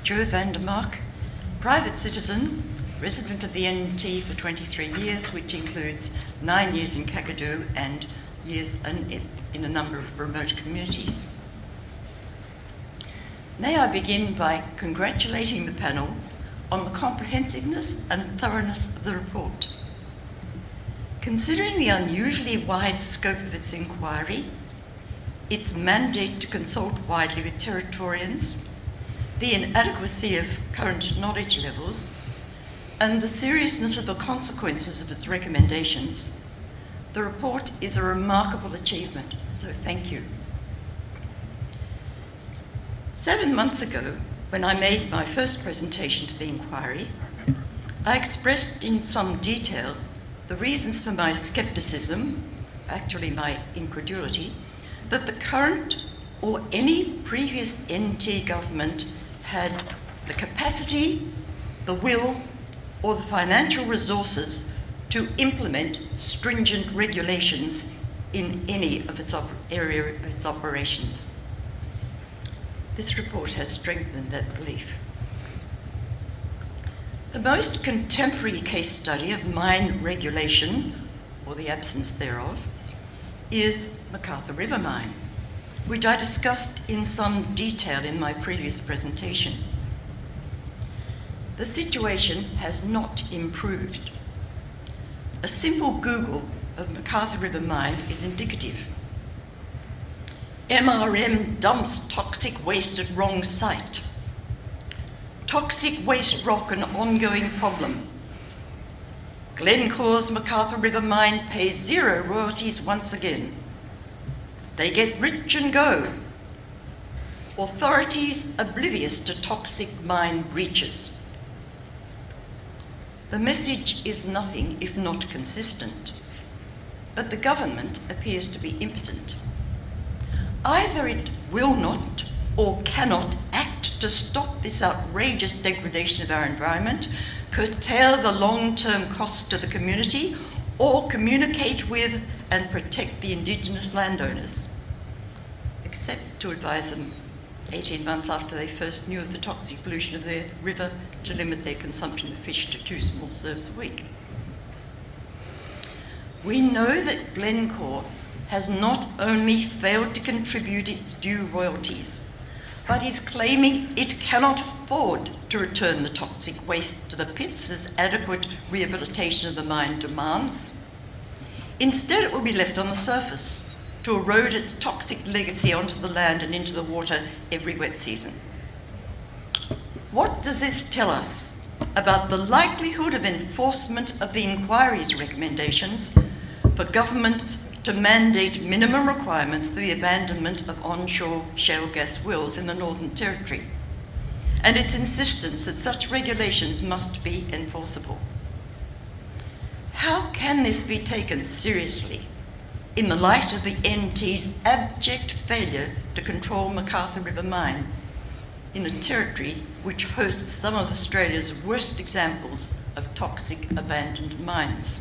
Joe Vandermark, private citizen, resident of the NT for 23 years, which includes 9 years in Kakadu and years in a number of remote communities. May I begin by congratulating the panel on the comprehensiveness and thoroughness of the report. Considering the unusually wide scope of its inquiry, its mandate to consult widely with Territorians, the inadequacy of current knowledge levels, and the seriousness of the consequences of its recommendations, the report is a remarkable achievement, so thank you. 7 months ago, when I made my first presentation to the inquiry, I expressed in some detail the reasons for my skepticism, actually my incredulity, that the current or any previous NT government had the capacity, the will, or the financial resources to implement stringent regulations in any of its area of its operations. This report has strengthened that belief. The most contemporary case study of mine regulation, or the absence thereof, is MacArthur River Mine, which I discussed in some detail in my previous presentation. The situation has not improved. A simple Google of MacArthur River Mine is indicative. MRM dumps toxic waste at wrong site. Toxic waste rock an ongoing problem. Glencore's MacArthur River Mine pays 0 royalties once again. They get rich and go. Authorities oblivious to toxic mine breaches. The message is nothing if not consistent, but the government appears to be impotent. Either it will not or cannot act to stop this outrageous degradation of our environment, curtail the long-term costs to the community, or communicate with and protect the Indigenous landowners, except to advise them 18 months after they first knew of the toxic pollution of their river to limit their consumption of fish to 2 small serves a week. We know that Glencore has not only failed to contribute its due royalties, but is claiming it cannot afford to return the toxic waste to the pits as adequate rehabilitation of the mine demands. Instead, it will be left on the surface to erode its toxic legacy onto the land and into the water every wet season. What does this tell us about the likelihood of enforcement of the inquiry's recommendations for governments to mandate minimum requirements for the abandonment of onshore shale gas wells in the Northern Territory, and its insistence that such regulations must be enforceable? How can this be taken seriously in the light of the NT's abject failure to control MacArthur River Mine in a territory which hosts some of Australia's worst examples of toxic abandoned mines?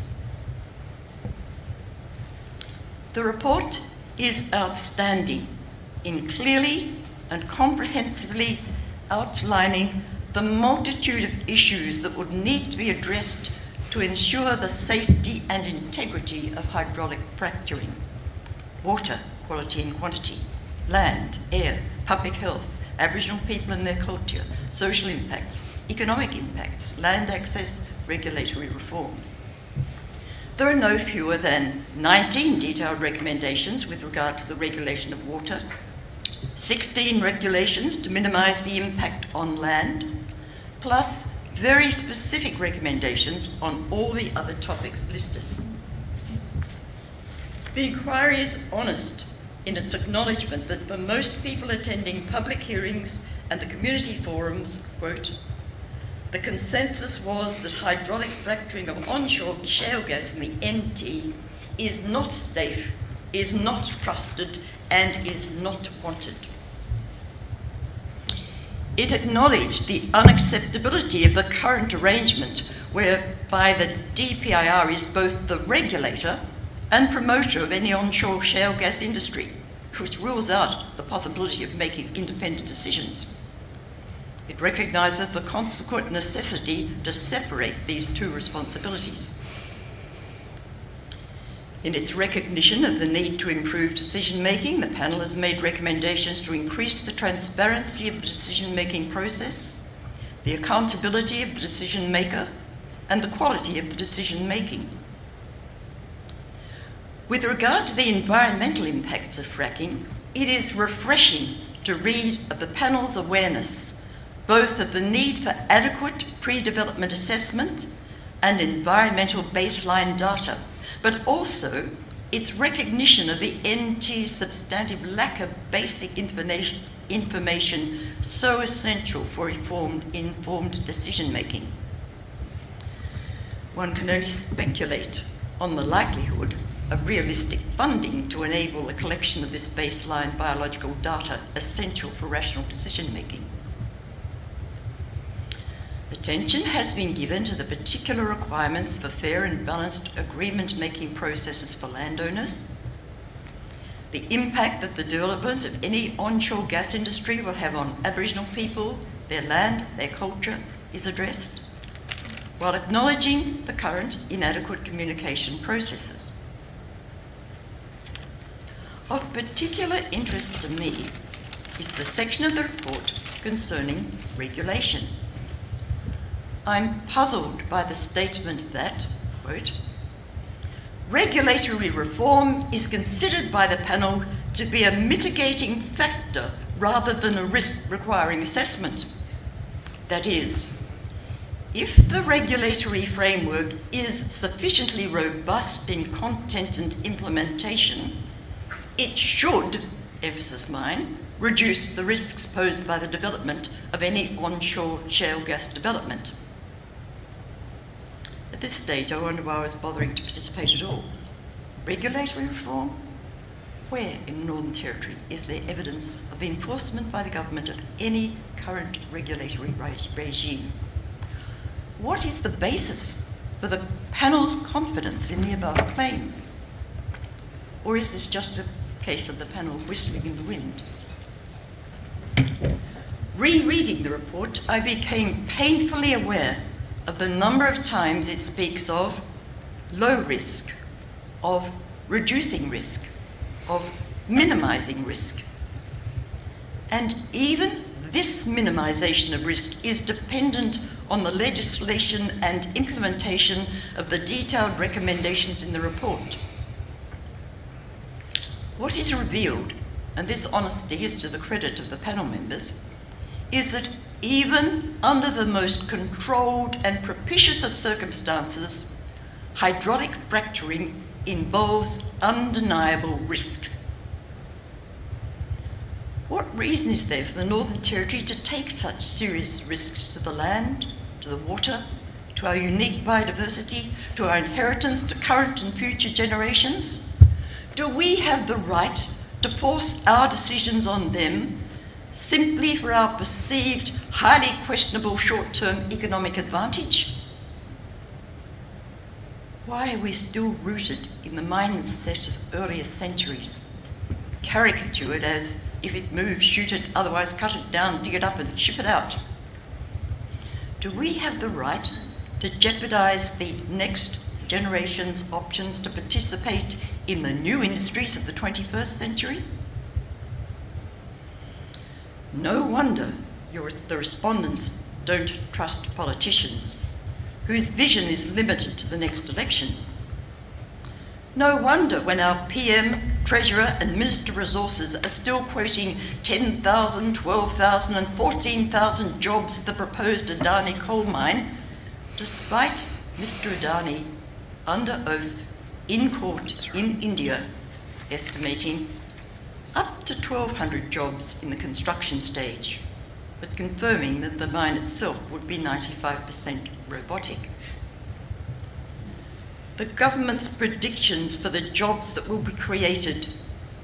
The report is outstanding in clearly and comprehensively outlining the multitude of issues that would need to be addressed to ensure the safety and integrity of hydraulic fracturing: water quality and quantity, land, air, public health, Aboriginal people and their culture, social impacts, economic impacts, land access, regulatory reform. There are no fewer than 19 detailed recommendations with regard to the regulation of water, 16 regulations to minimise the impact on land, plus very specific recommendations on all the other topics listed. The inquiry is honest in its acknowledgement that for most people attending public hearings and the community forums, quote, the consensus was that hydraulic fracturing of onshore shale gas in the NT is not safe, is not trusted, and is not wanted. It acknowledged the unacceptability of the current arrangement whereby the DPIR is both the regulator and promoter of any onshore shale gas industry, which rules out the possibility of making independent decisions. It recognises the consequent necessity to separate these two responsibilities. In its recognition of the need to improve decision-making, the panel has made recommendations to increase the transparency of the decision-making process, the accountability of the decision-maker, and the quality of the decision-making. With regard to the environmental impacts of fracking, it is refreshing to read of the panel's awareness both of the need for adequate pre-development assessment and environmental baseline data, but also its recognition of the NT's substantive lack of basic information so essential for informed decision-making. One can only speculate on the likelihood of realistic funding to enable the collection of this baseline biological data essential for rational decision-making. Attention has been given to the particular requirements for fair and balanced agreement-making processes for landowners, the impact that the development of any onshore gas industry will have on Aboriginal people, their land, their culture is addressed, while acknowledging the current inadequate communication processes. Of particular interest to me is the section of the report concerning regulation. I'm puzzled by the statement that, quote, regulatory reform is considered by the panel to be a mitigating factor rather than a risk requiring assessment. That is, if the regulatory framework is sufficiently robust in content and implementation, it should, emphasis mine, reduce the risks posed by the development of any onshore shale gas development. At this stage, I wonder why I was bothering to participate at all. Regulatory reform? Where in the Northern Territory is there evidence of the enforcement by the government of any current regulatory regime? What is the basis for the panel's confidence in the above claim? Or is this just a case of the panel whistling in the wind? Rereading the report, I became painfully aware of the number of times it speaks of low risk, of reducing risk, of minimising risk. And even this minimisation of risk is dependent on the legislation and implementation of the detailed recommendations in the report. What is revealed, and this honesty is to the credit of the panel members, is that even under the most controlled and propitious of circumstances, hydraulic fracturing involves undeniable risk. What reason is there for the Northern Territory to take such serious risks to the land, to the water, to our unique biodiversity, to our inheritance, to current and future generations? Do we have the right to force our decisions on them simply for our perceived, highly questionable short-term economic advantage? Why are we still rooted in the mindset of earlier centuries, caricatured as if it moves, shoot it, otherwise cut it down, dig it up and ship it out? Do we have the right to jeopardise the next generation's options to participate in the new industries of the 21st century? No wonder the respondents don't trust politicians whose vision is limited to the next election. No wonder when our PM, Treasurer and Minister of Resources are still quoting 10,000, 12,000 and 14,000 jobs at the proposed Adani coal mine, despite Mr. Adani under oath in court in India estimating up to 1,200 jobs in the construction stage, but confirming that the mine itself would be 95% robotic. The government's predictions for the jobs that will be created,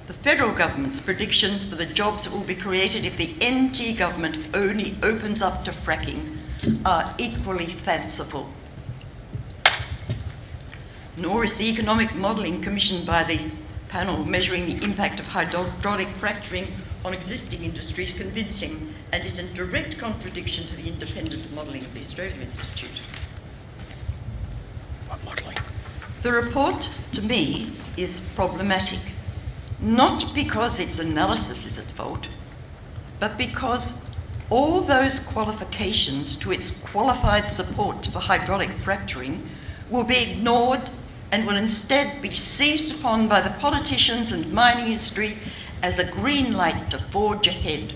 the federal government's predictions for the jobs that will be created if the NT government only opens up to fracking, are equally fanciful. Nor is the economic modelling commissioned by the panel measuring the impact of hydraulic fracturing on existing industries convincing and is in direct contradiction to the independent modelling of the Australia Institute. What modelling? The report, to me, is problematic, not because its analysis is at fault, but because all those qualifications to its qualified support for hydraulic fracturing will be ignored and will instead be seized upon by the politicians and mining industry as a green light to forge ahead.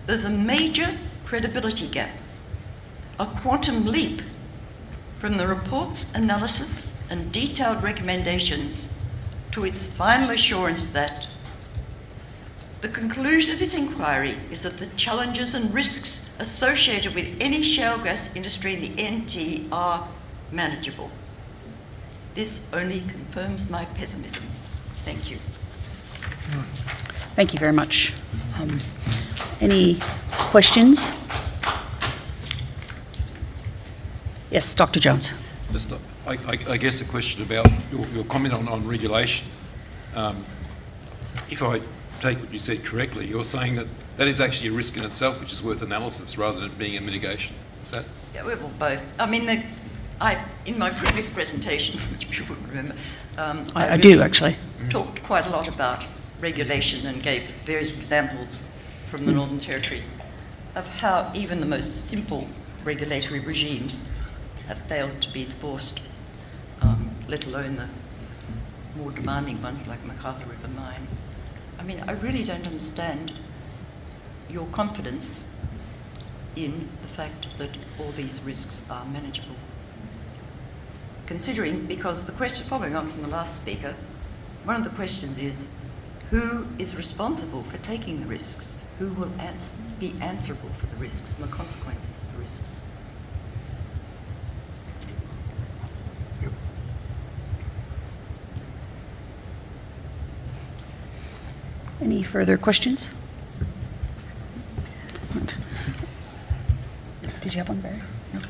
There's a major credibility gap, a quantum leap from the report's analysis and detailed recommendations to its final assurance that the conclusion of this inquiry is that the challenges and risks associated with any shale gas industry in the NT are manageable. This only confirms my pessimism. Thank you. Thank you very much. Any questions? Yes, Dr. Jones. Just, I guess a question about your comment on regulation. If I take what you said correctly, you're saying that that is actually a risk in itself, which is worth analysis rather than being a mitigation. Is that? Yeah, well, both. I mean, in my previous presentation, which you wouldn't remember, I do actually. Talked quite a lot about regulation and gave various examples from the Northern Territory of how even the most simple regulatory regimes have failed to be enforced, let alone the more demanding ones like MacArthur River Mine. I mean, I really don't understand your confidence in the fact that all these risks are manageable. Considering, because the question, following on from the last speaker, one of the questions is, who is responsible for taking the risks? Who will be answerable for the risks and the consequences of the risks? Any further questions? Right. Did you have one, Barry? No.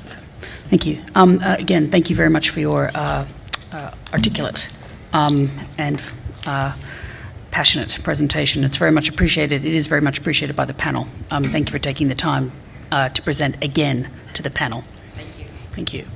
Thank you. Again, thank you very much for your articulate and passionate presentation. It's very much appreciated. It is very much appreciated by the panel. Thank you for taking the time to present again to the panel. Thank you. Thank you.